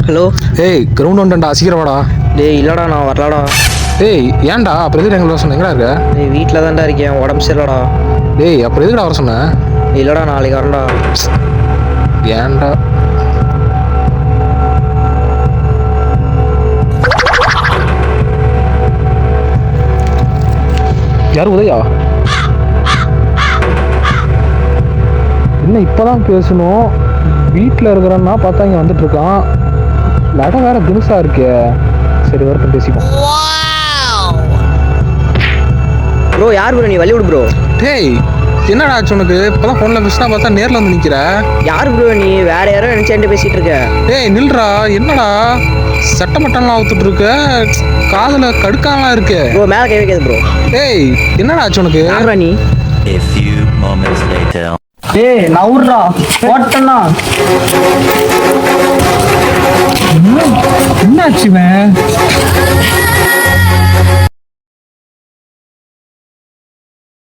Hello. ஏய் ground வந்துட்டா, சீக்கிரம் வாடா. டேய் இல்லடா நான் வரலடா. ஏய் ஏன்டா அப்புறம் எதுக்கு எங்களை சொன்ன, எங்கடா இருக்க? டேய் வீட்டில் தான்டா இருக்கேன், உடம்பு சரியில்லடா. டேய் அப்புறம் எதுக்குடா வர சொன்ன? இல்லடா நாளைக்கு வரேன்டா. ஏன்டா? யார் உதயா? என்ன இப்போதான் பேசணும், வீட்டில் இருக்கிறன்னா பார்த்தா இங்கே வந்துட்டு இருக்கான். இடம் வேற தினுசா இருக்கே. சரி வரட்டும் பேசிப்போம். ப்ரோ யார் ப்ரோ நீ? வழி விடு ப்ரோ. டேய் என்னடா ஆச்சு உனக்கு? இப்போதான் ஃபோனில் பேசினா பார்த்தா நேரில் வந்து நிற்கிற. யார் ப்ரோ நீ? வேற யாரோ நினச்சேன்ட்டு பேசிகிட்டு இருக்க. டேய் நில்றா, என்னடா சட்டமட்டம்லாம் அவுத்துட்டு இருக்க, காதில் கடுக்காலாம் இருக்கு. ப்ரோ மேலே கை வைக்காது ப்ரோ. டேய் என்னடா ஆச்சு உனக்கு? யாரா நீ? A few moments later. டேய் நவுறா போட்டனா. என்னாச்சுமே?